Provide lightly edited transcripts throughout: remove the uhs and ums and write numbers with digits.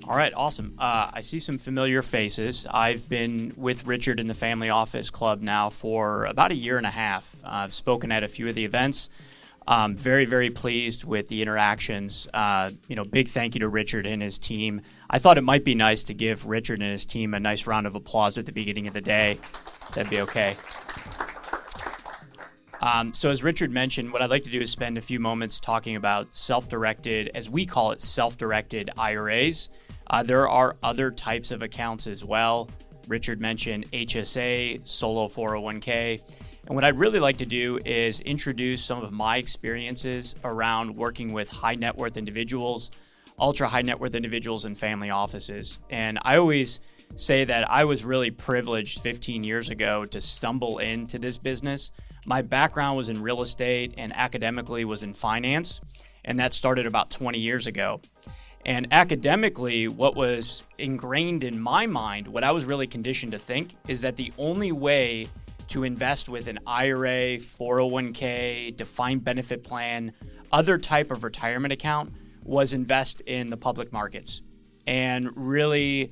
All right, awesome. I see some familiar faces. I've been with Richard in the Family Office Club now for about a year and a half. I've spoken at a few of the events. Very, very pleased with the interactions. Big thank you to Richard and his team. I thought it might be nice to give Richard and his team a nice round of applause at the beginning of the day. That'd be okay. So as Richard mentioned, what I'd like to do is spend a few moments talking about self-directed, as we call it, self-directed IRAs. There are other types of accounts as well. Richard mentioned HSA, solo 401k. And what I'd really like to do is introduce some of my experiences around working with high net worth individuals, ultra high net worth individuals, and family offices. And I always say that I was really privileged 15 years ago to stumble into this business. My background was in real estate and academically was in finance, and that started about 20 years ago. And academically, what was ingrained in my mind, what I was really conditioned to think, is that the only way to invest with an IRA, 401k, defined benefit plan, other type of retirement account was invest in the public markets and really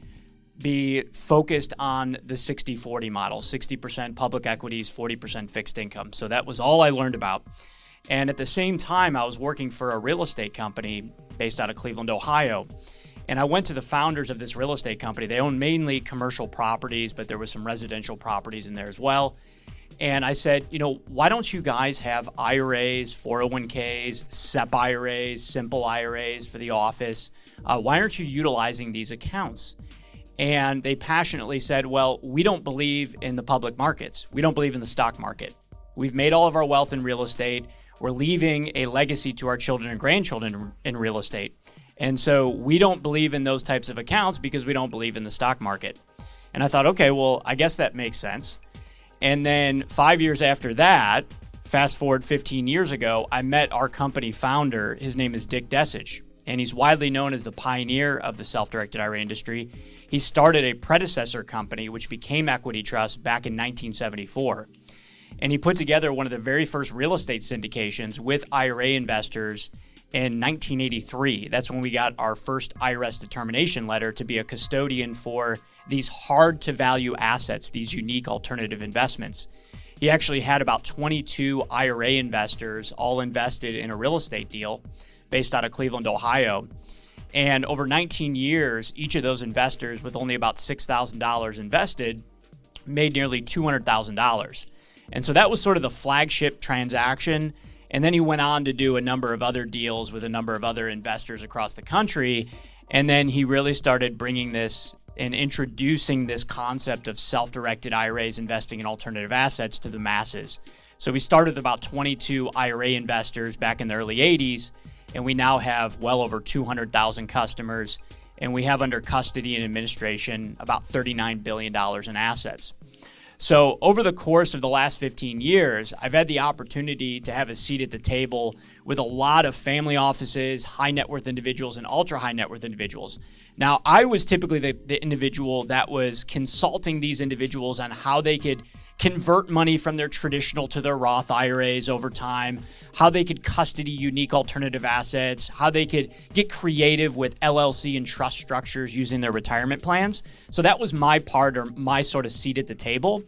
be focused on the 60-40 model, 60% public equities, 40% fixed income. So that was all I learned about. And at the same time, I was working for a real estate company based out of Cleveland, Ohio. And I went to the founders of this real estate company. They own mainly commercial properties, but there was some residential properties in there as well. And I said, why don't you guys have IRAs, 401ks, SEP IRAs, simple IRAs for the office? Why aren't you utilizing these accounts? And they passionately said, well, we don't believe in the public markets. We don't believe in the stock market. We've made all of our wealth in real estate. We're leaving a legacy to our children and grandchildren in real estate. And so we don't believe in those types of accounts because we don't believe in the stock market. And I thought, okay, well, I guess that makes sense. And then 5 years after that, fast forward 15 years ago, I met our company founder. His name is Dick Desich, and he's widely known as the pioneer of the self-directed IRA industry. He started a predecessor company, which became Equity Trust back in 1974. And he put together one of the very first real estate syndications with IRA investors in 1983. That's when we got our first IRS determination letter to be a custodian for these hard to value assets, these unique alternative investments. He actually had about 22 IRA investors all invested in a real estate deal based out of Cleveland, Ohio. And over 19 years, each of those investors with only about $6,000 invested made nearly $200,000. And so that was sort of the flagship transaction. And then he went on to do a number of other deals with a number of other investors across the country. And then he really started bringing this and introducing this concept of self-directed IRAs, investing in alternative assets, to the masses. So we started with about 22 IRA investors back in the early 80s, and we now have well over 200,000 customers. And we have under custody and administration about $39 billion in assets. So over the course of the last 15 years, I've had the opportunity to have a seat at the table with a lot of family offices, high net worth individuals, and ultra high net worth individuals. Now, I was typically the individual that was consulting these individuals on how they could convert money from their traditional to their Roth IRAs over time, how they could custody unique alternative assets, how they could get creative with LLC and trust structures using their retirement plans. So that was my part, or my sort of seat at the table.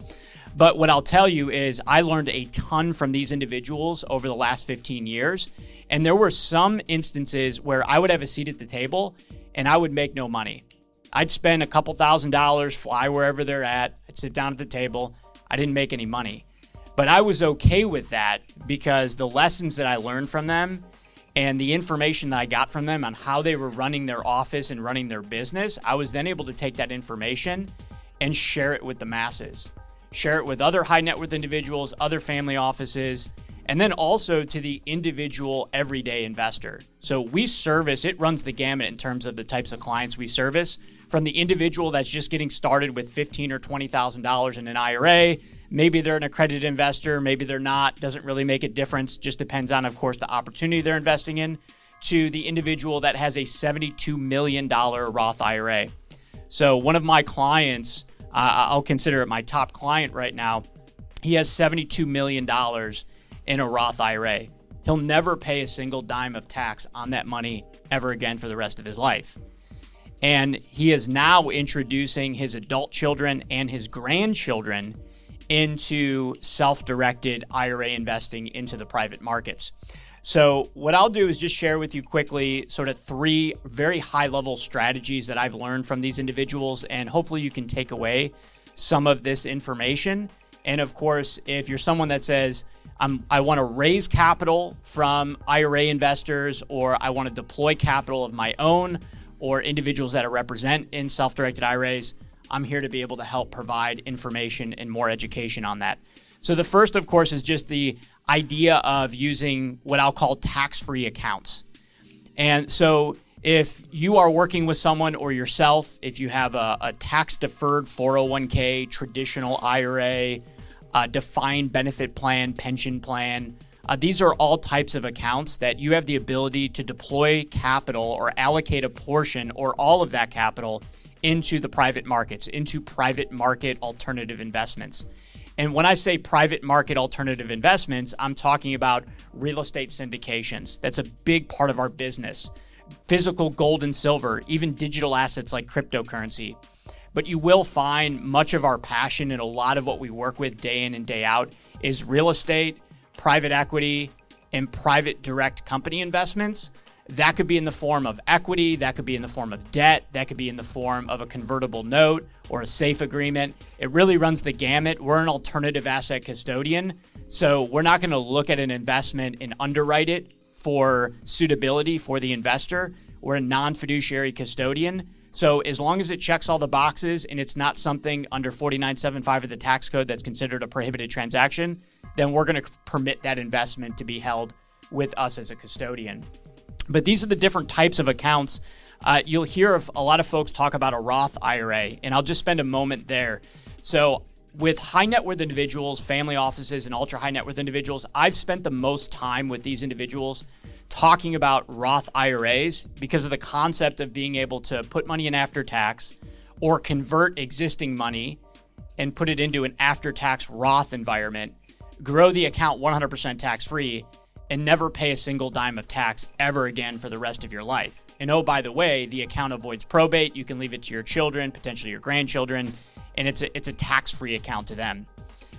But what I'll tell you is I learned a ton from these individuals over the last 15 years. And there were some instances where I would have a seat at the table and I would make no money. I'd spend a couple $1,000s, fly wherever they're at, I'd sit down at the table. I didn't make any money, but I was okay with that because the lessons that I learned from them and the information that I got from them on how they were running their office and running their business, I was then able to take that information and share it with the masses, share it with other high net worth individuals, other family offices, and then also to the individual everyday investor. So we service, it runs the gamut in terms of the types of clients we service, from the individual that's just getting started with $15,000 or $20,000 in an IRA. Maybe they're an accredited investor, maybe they're not, doesn't really make a difference, just depends on, of course, the opportunity they're investing in, to the individual that has a $72 million Roth IRA. So one of my clients, I'll consider it my top client right now, he has $72 million in a Roth IRA. He'll never pay a single dime of tax on that money ever again for the rest of his life. And he is now introducing his adult children and his grandchildren into self-directed IRA investing into the private markets. So what I'll do is just share with you quickly sort of 3 very high-level strategies that I've learned from these individuals, and hopefully you can take away some of this information. And of course, if you're someone that says, I want to raise capital from IRA investors, or I want to deploy capital of my own, or individuals that I represent in self-directed IRAs, I'm here to be able to help provide information and more education on that. So the first, of course, is just the idea of using what I'll call tax-free accounts. And so if you are working with someone or yourself, if you have a tax-deferred 401k, traditional IRA, defined benefit plan, pension plan, these are all types of accounts that you have the ability to deploy capital or allocate a portion or all of that capital into the private markets, into private market alternative investments. And when I say private market alternative investments, I'm talking about real estate syndications. That's a big part of our business. Physical gold and silver, even digital assets like cryptocurrency. But you will find much of our passion and a lot of what we work with day in and day out is real estate, private equity, and private direct company investments. That could be in the form of equity, that could be in the form of debt, that could be in the form of a convertible note or a safe agreement. It really runs the gamut. We're an alternative asset custodian, so we're not going to look at an investment and underwrite it for suitability for the investor. We're a non-fiduciary custodian. So as long as it checks all the boxes and it's not something under 4975 of the tax code that's considered a prohibited transaction, then we're going to permit that investment to be held with us as a custodian. But these are the different types of accounts. You'll hear of a lot of folks talk about a Roth IRA, and I'll just spend a moment there. So with high net worth individuals, family offices, and ultra high net worth individuals, I've spent the most time with these individuals talking about Roth IRAs because of the concept of being able to put money in after tax or convert existing money and put it into an after tax Roth environment, grow the account 100% tax free, and never pay a single dime of tax ever again for the rest of your life. And oh, by the way, the account avoids probate. You can leave it to your children, potentially your grandchildren, and it's a tax-free account to them.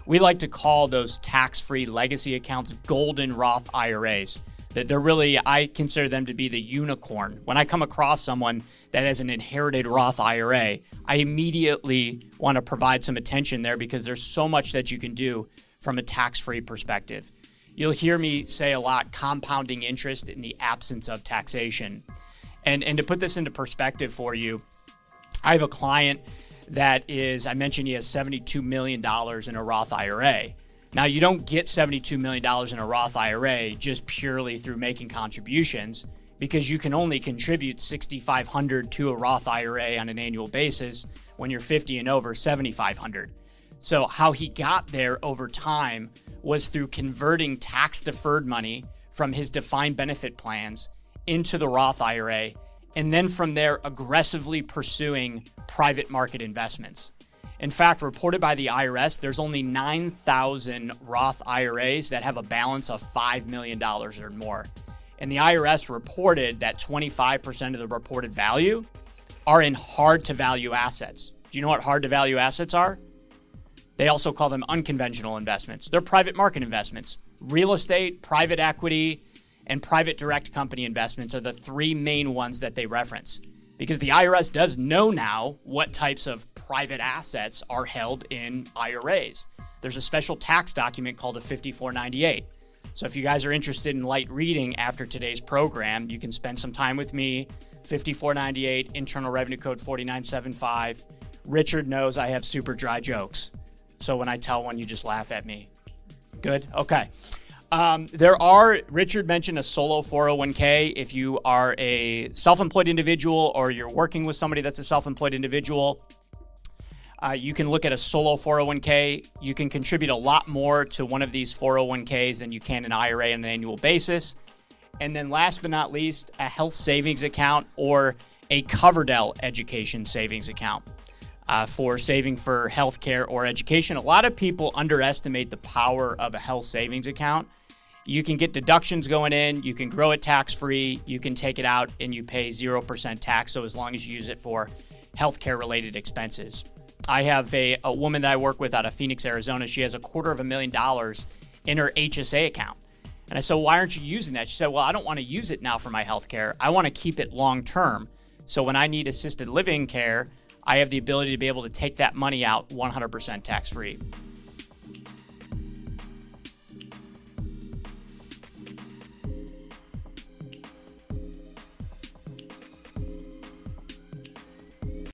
We like to call those tax-free legacy accounts golden Roth IRAs. That they're really, I consider them to be the unicorn. When I come across someone that has an inherited Roth IRA, I immediately want to provide some attention there because there's so much that you can do from a tax-free perspective. You'll hear me say a lot, compounding interest in the absence of taxation. And to put this into perspective for you, I have a client that is, I mentioned he has $72 million in a Roth IRA. Now, you don't get $72 million in a Roth IRA just purely through making contributions because you can only contribute $6,500 to a Roth IRA on an annual basis when you're 50 and over, $7,500. So how he got there over time was through converting tax-deferred money from his defined benefit plans into the Roth IRA, and then from there aggressively pursuing private market investments. In fact, reported by the IRS, there's only 9,000 Roth IRAs that have a balance of $5 million or more. And the IRS reported that 25% of the reported value are in hard-to-value assets. Do you know what hard-to-value assets are? They also call them unconventional investments. They're private market investments. Real estate, private equity, and private direct company investments are the 3 main ones that they reference. Because the IRS does know now what types of private assets are held in IRAs. There's a special tax document called a 5498. So if you guys are interested in light reading after today's program, you can spend some time with me. 5498, Internal Revenue Code 4975. Richard knows I have super dry jokes. So when I tell one, you just laugh at me. Good? Okay. Richard mentioned a solo 401k. If you are a self-employed individual or you're working with somebody that's a self-employed individual, you can look at a solo 401k. You can contribute a lot more to one of these 401ks than you can an IRA on an annual basis. And then last but not least, a health savings account or a Coverdell education savings account. For saving for healthcare or education. A lot of people underestimate the power of a health savings account. You can get deductions going in, you can grow it tax-free, you can take it out and you pay 0% tax, so as long as you use it for healthcare related expenses. I have a woman that I work with out of Phoenix, Arizona. She has $250,000 in her HSA account. And I said, why aren't you using that? She said, well, I don't want to use it now for my healthcare. I want to keep it long term. So when I need assisted living care, I have the ability to be able to take that money out 100% tax-free.